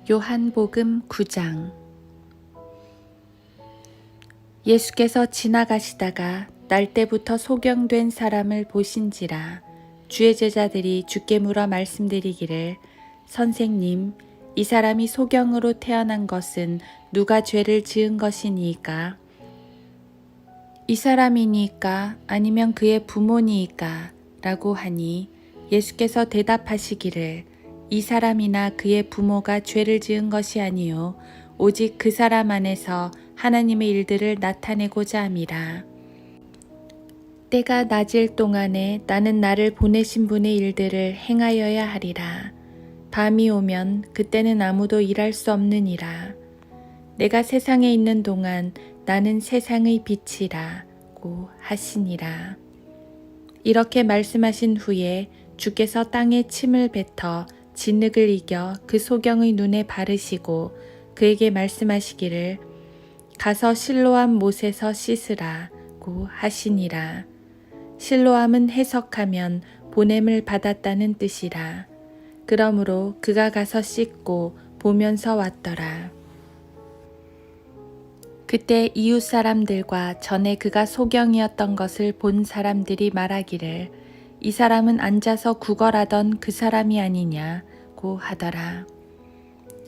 요한복음 9장. 예수께서 지나가시다가 날때부터 소경된 사람을 보신지라 주의 제자들이 주께 물어 말씀드리기를, 선생님, 이 사람이 소경으로 태어난 것은 누가 죄를 지은 것이니이까? 이 사람이니까 아니면 그의 부모니이까? 라고 하니 예수께서 대답하시기를, 이 사람이나 그의 부모가 죄를 지은 것이 아니요 오직 그 사람 안에서 하나님의 일들을 나타내고자 함이라. 때가 낮일 동안에 나는 나를 보내신 분의 일들을 행하여야 하리라. 밤이 오면 그때는 아무도 일할 수 없느니라. 내가 세상에 있는 동안 나는 세상의 빛이라고 하시니라. 이렇게 말씀하신 후에 주께서 땅에 침을 뱉어 진흙을 이겨 그 소경의 눈에 바르시고 그에게 말씀하시기를, 가서 실로암 못에서 씻으라고 하시니라. 실로암은 해석하면 보냄을 받았다는 뜻이라. 그러므로 그가 가서 씻고 보면서 왔더라. 그때 이웃 사람들과 전에 그가 소경이었던 것을 본 사람들이 말하기를, 이 사람은 앉아서 구걸하던 그 사람이 아니냐고 하더라.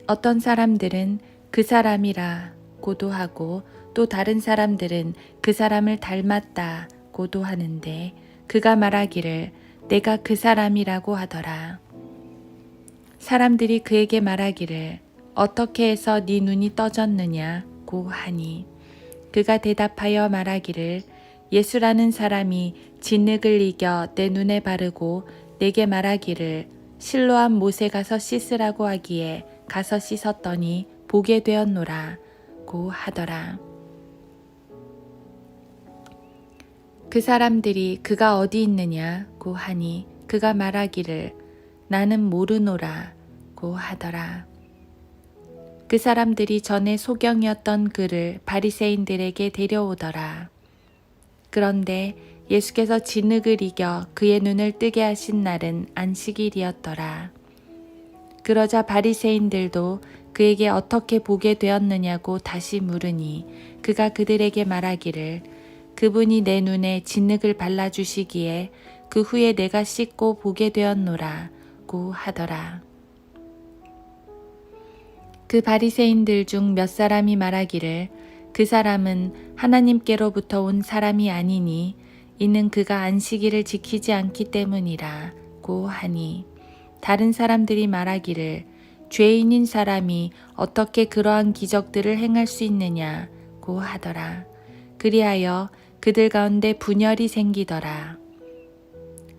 어떤 사람들은 그 사람이라고도 하고 또 다른 사람들은 그 사람을 닮았다고도 하는데, 그가 말하기를 내가 그 사람이라고 하더라. 사람들이 그에게 말하기를, 어떻게 해서 네 눈이 떠졌느냐고 하니, 그가 대답하여 말하기를, 예수라는 사람이 진흙을 이겨 내 눈에 바르고 내게 말하기를, 실로암 못에 가서 씻으라고 하기에 가서 씻었더니 보게 되었노라고 하더라. 그 사람들이 그가 어디 있느냐고 하니 그가 말하기를, 나는 모르노라고 하더라. 그 사람들이 전에 소경이었던 그를 바리새인들에게 데려오더라. 그런데 예수께서 진흙을 이겨 그의 눈을 뜨게 하신 날은 안식일이었더라. 그러자 바리새인들도 그에게 어떻게 보게 되었느냐고 다시 물으니 그가 그들에게 말하기를, 그분이 내 눈에 진흙을 발라주시기에 그 후에 내가 씻고 보게 되었노라고 하더라. 그 바리새인들 중 몇 사람이 말하기를, 그 사람은 하나님께로부터 온 사람이 아니니 이는 그가 안식일을 지키지 않기 때문이라고 하니, 다른 사람들이 말하기를, 죄인인 사람이 어떻게 그러한 기적들을 행할 수 있느냐고 하더라. 그리하여 그들 가운데 분열이 생기더라.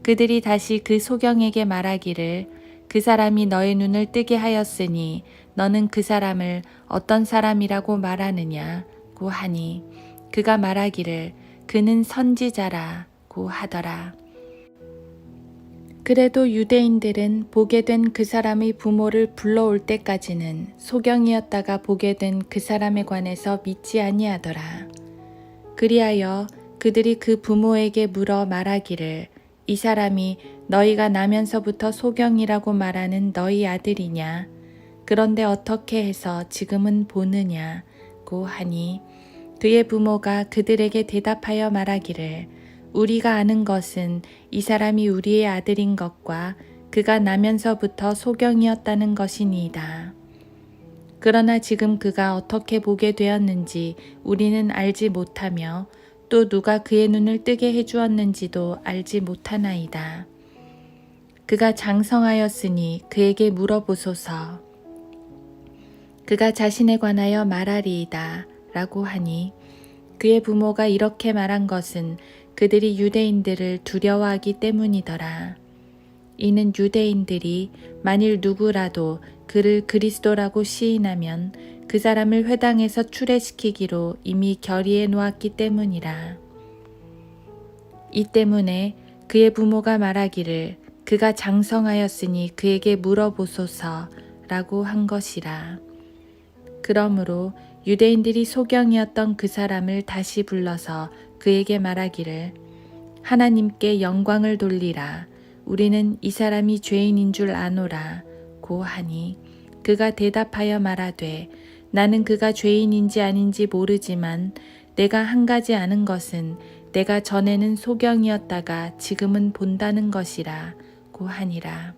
그들이 다시 그 소경에게 말하기를, 그 사람이 너의 눈을 뜨게 하였으니 너는 그 사람을 어떤 사람이라고 말하느냐고 하니, 그가 말하기를 그는 선지자라고 하더라. 그래도 유대인들은 보게 된 그 사람의 부모를 불러올 때까지는 소경이었다가 보게 된 그 사람에 관해서 믿지 아니하더라. 그리하여 그들이 그 부모에게 물어 말하기를, 이 사람이 너희가 나면서부터 소경이라고 말하는 너희 아들이냐? 그런데 어떻게 해서 지금은 보느냐고 하니, 그의 부모가 그들에게 대답하여 말하기를, 우리가 아는 것은 이 사람이 우리의 아들인 것과 그가 나면서부터 소경이었다는 것이니이다. 그러나 지금 그가 어떻게 보게 되었는지 우리는 알지 못하며 또 누가 그의 눈을 뜨게 해주었는지도 알지 못하나이다. 그가 장성하였으니 그에게 물어보소서. 그가 자신에 관하여 말하리이다 라고 하니, 그의 부모가 이렇게 말한 것은 그들이 유대인들을 두려워하기 때문이더라. 이는 유대인들이 만일 누구라도 그를 그리스도라고 시인하면 그 사람을 회당에서 출애시키기로 이미 결의해 놓았기 때문이라. 이 때문에 그의 부모가 말하기를, 그가 장성하였으니 그에게 물어보소서 라고 한 것이라. 그러므로 유대인들이 소경이었던 그 사람을 다시 불러서 그에게 말하기를, 하나님께 영광을 돌리라. 우리는 이 사람이 죄인인 줄 아노라 고 하니, 그가 대답하여 말하되 나는 그가 죄인인지 아닌지 모르지만 내가 한 가지 아는 것은 내가 전에는 소경이었다가 지금은 본다는 것이라고 하니라.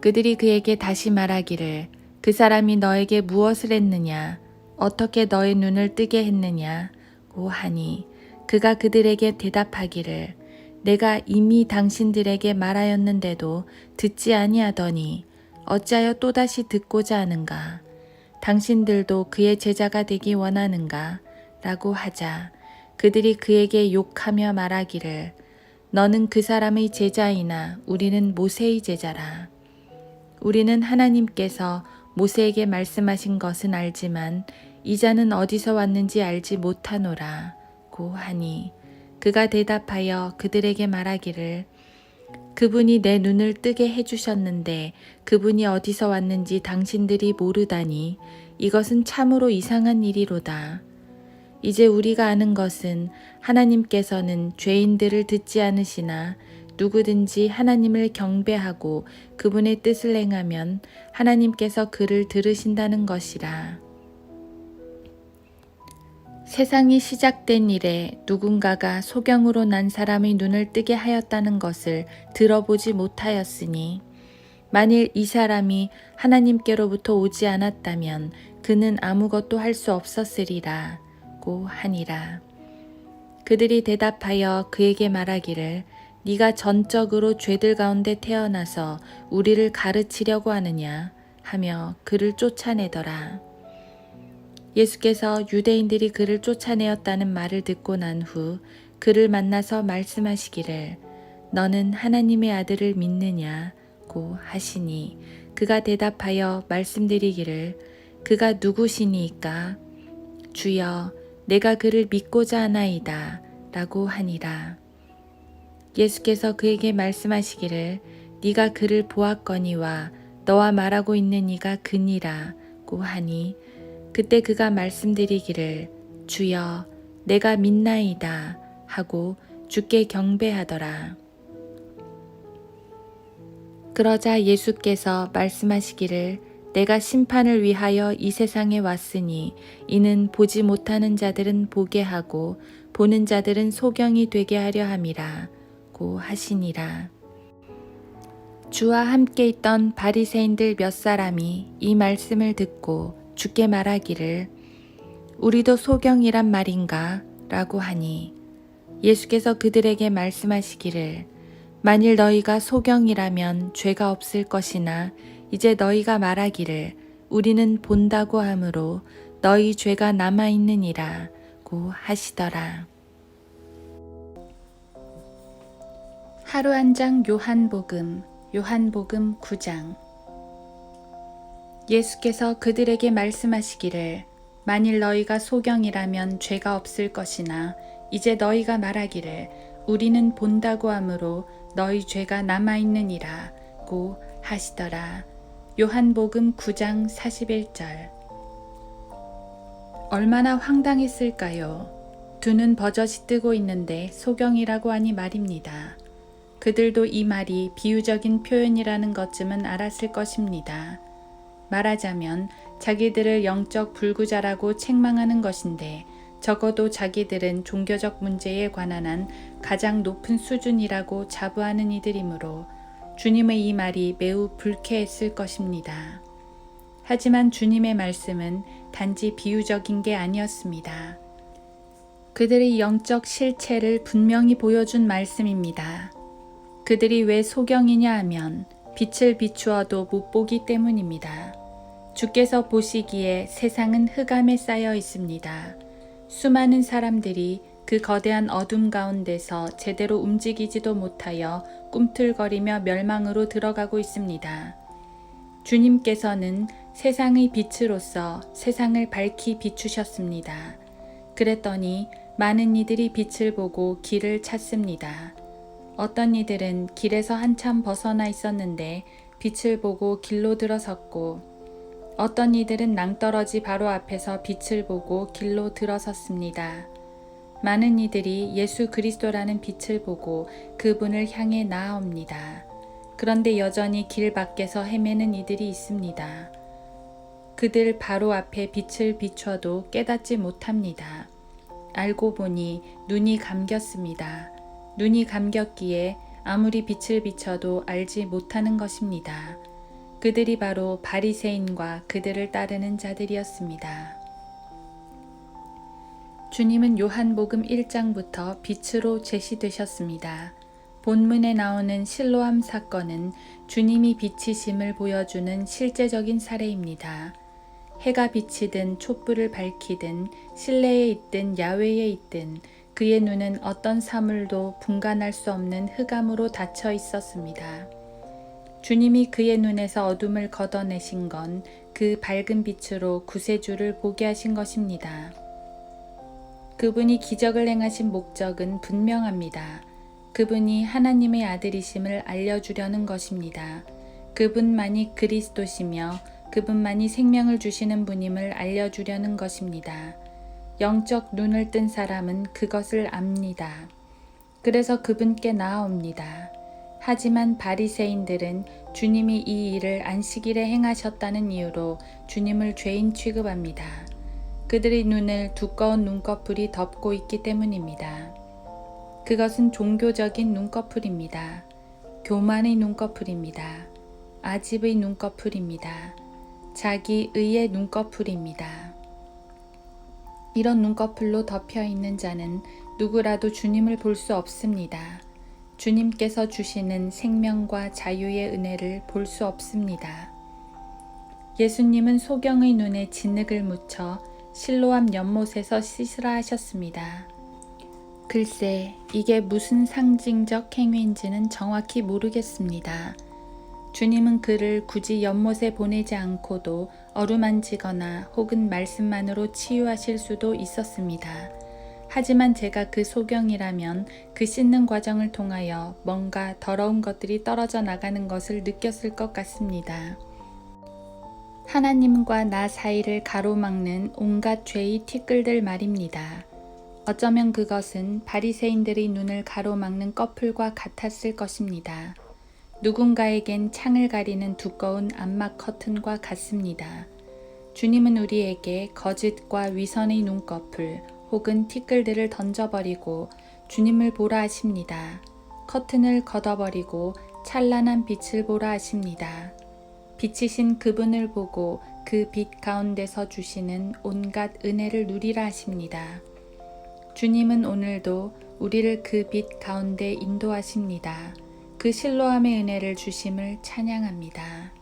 그들이 그에게 다시 말하기를 그 사람이 너에게 무엇을 했느냐 어떻게 너의 눈을 뜨게 했느냐고 하니 그가 그들에게 대답하기를 내가 이미 당신들에게 말하였는데도 듣지 아니하더니 어찌하여 또다시 듣고자 하는가? 당신들도 그의 제자가 되기 원하는가? 라고 하자 그들이 그에게 욕하며 말하기를 너는 그 사람의 제자이나 우리는 모세의 제자라. 우리는 하나님께서 모세에게 말씀하신 것은 알지만 이 자는 어디서 왔는지 알지 못하노라 고 하니 그가 대답하여 그들에게 말하기를 그분이 내 눈을 뜨게 해주셨는데 그분이 어디서 왔는지 당신들이 모르다니 이것은 참으로 이상한 일이로다. 이제 우리가 아는 것은 하나님께서는 죄인들을 듣지 않으시나 누구든지 하나님을 경배하고 그분의 뜻을 행하면 하나님께서 그를 들으신다는 것이라. 세상이 시작된 이래 누군가가 소경으로 난 사람의 눈을 뜨게 하였다는 것을 들어보지 못하였으니 만일 이 사람이 하나님께로부터 오지 않았다면 그는 아무것도 할 수 없었으리라 고 하니라. 그들이 대답하여 그에게 말하기를 네가 전적으로 죄들 가운데 태어나서 우리를 가르치려고 하느냐 하며 그를 쫓아내더라. 예수께서 유대인들이 그를 쫓아내었다는 말을 듣고 난 후 그를 만나서 말씀하시기를 너는 하나님의 아들을 믿느냐고 하시니 그가 대답하여 말씀드리기를 그가 누구시니까 주여 내가 그를 믿고자 하나이다 라고 하니라. 예수께서 그에게 말씀하시기를 네가 그를 보았거니와 너와 말하고 있는 이가 그니라고 하니 그때 그가 말씀드리기를 주여 내가 믿나이다 하고 주께 경배하더라. 그러자 예수께서 말씀하시기를 내가 심판을 위하여 이 세상에 왔으니 이는 보지 못하는 자들은 보게 하고 보는 자들은 소경이 되게 하려 함이라 고 하시니라. 주와 함께 있던 바리새인들 몇 사람이 이 말씀을 듣고 주께 말하기를 우리도 소경이란 말인가? 라고 하니 예수께서 그들에게 말씀하시기를 만일 너희가 소경이라면 죄가 없을 것이나 이제 너희가 말하기를 우리는 본다고 하므로 너희 죄가 남아있느니라 고 하시더라. 하루 한 장 요한복음 9장. 예수께서 그들에게 말씀하시기를 만일 너희가 소경이라면 죄가 없을 것이나 이제 너희가 말하기를 우리는 본다고 하므로 너희 죄가 남아있느니라 고 하시더라. 요한복음 9장 41절. 얼마나 황당했을까요? 두 눈 버젓이 뜨고 있는데 소경이라고 하니 말입니다. 그들도 이 말이 비유적인 표현이라는 것쯤은 알았을 것입니다. 말하자면 자기들을 영적 불구자라고 책망하는 것인데 적어도 자기들은 종교적 문제에 관한 한 가장 높은 수준이라고 자부하는 이들이므로 주님의 이 말이 매우 불쾌했을 것입니다. 하지만 주님의 말씀은 단지 비유적인 게 아니었습니다. 그들의 영적 실체를 분명히 보여준 말씀입니다. 그들이 왜 소경이냐 하면 빛을 비추어도 못 보기 때문입니다. 주께서 보시기에 세상은 흑암에 쌓여 있습니다. 수많은 사람들이 그 거대한 어둠 가운데서 제대로 움직이지도 못하여 꿈틀거리며 멸망으로 들어가고 있습니다. 주님께서는 세상의 빛으로서 세상을 밝히 비추셨습니다. 그랬더니 많은 이들이 빛을 보고 길을 찾습니다. 어떤 이들은 길에서 한참 벗어나 있었는데 빛을 보고 길로 들어섰고 어떤 이들은 낭떠러지 바로 앞에서 빛을 보고 길로 들어섰습니다. 많은 이들이 예수 그리스도라는 빛을 보고 그분을 향해 나아옵니다. 그런데 여전히 길 밖에서 헤매는 이들이 있습니다. 그들 바로 앞에 빛을 비춰도 깨닫지 못합니다. 알고 보니 눈이 감겼습니다. 눈이 감겼기에 아무리 빛을 비춰도 알지 못하는 것입니다. 그들이 바로 바리새인과 그들을 따르는 자들이었습니다. 주님은 요한복음 1장부터 빛으로 제시되셨습니다. 본문에 나오는 실로암 사건은 주님이 빛이심을 보여주는 실제적인 사례입니다. 해가 비치든 촛불을 밝히든 실내에 있든 야외에 있든 그의 눈은 어떤 사물도 분간할 수 없는 흑암으로 닫혀 있었습니다. 주님이 그의 눈에서 어둠을 걷어내신 건 그 밝은 빛으로 구세주를 보게 하신 것입니다. 그분이 기적을 행하신 목적은 분명합니다. 그분이 하나님의 아들이심을 알려주려는 것입니다. 그분만이 그리스도시며 그분만이 생명을 주시는 분임을 알려주려는 것입니다. 영적 눈을 뜬 사람은 그것을 압니다. 그래서 그분께 나아옵니다. 하지만 바리새인들은 주님이 이 일을 안식일에 행하셨다는 이유로 주님을 죄인 취급합니다. 그들의 눈을 두꺼운 눈꺼풀이 덮고 있기 때문입니다. 그것은 종교적인 눈꺼풀입니다. 교만의 눈꺼풀입니다. 아집의 눈꺼풀입니다. 자기 의의 눈꺼풀입니다. 이런 눈꺼풀로 덮여 있는 자는 누구라도 주님을 볼 수 없습니다. 주님께서 주시는 생명과 자유의 은혜를 볼 수 없습니다. 예수님은 소경의 눈에 진흙을 묻혀 실로암 연못에서 씻으라 하셨습니다. 글쎄, 이게 무슨 상징적 행위인지는 정확히 모르겠습니다. 주님은 그를 굳이 연못에 보내지 않고도 어루만지거나 혹은 말씀만으로 치유하실 수도 있었습니다. 하지만 제가 그 소경이라면 그 씻는 과정을 통하여 뭔가 더러운 것들이 떨어져 나가는 것을 느꼈을 것 같습니다. 하나님과 나 사이를 가로막는 온갖 죄의 티끌들 말입니다. 어쩌면 그것은 바리새인들의 눈을 가로막는 꺼풀과 같았을 것입니다. 누군가에겐 창을 가리는 두꺼운 암막 커튼과 같습니다. 주님은 우리에게 거짓과 위선의 눈꺼풀 혹은 티끌들을 던져버리고 주님을 보라 하십니다. 커튼을 걷어버리고 찬란한 빛을 보라 하십니다. 빛이신 그분을 보고 그 빛 가운데서 주시는 온갖 은혜를 누리라 하십니다. 주님은 오늘도 우리를 그 빛 가운데 인도하십니다. 그 실로암의 은혜를 주심을 찬양합니다.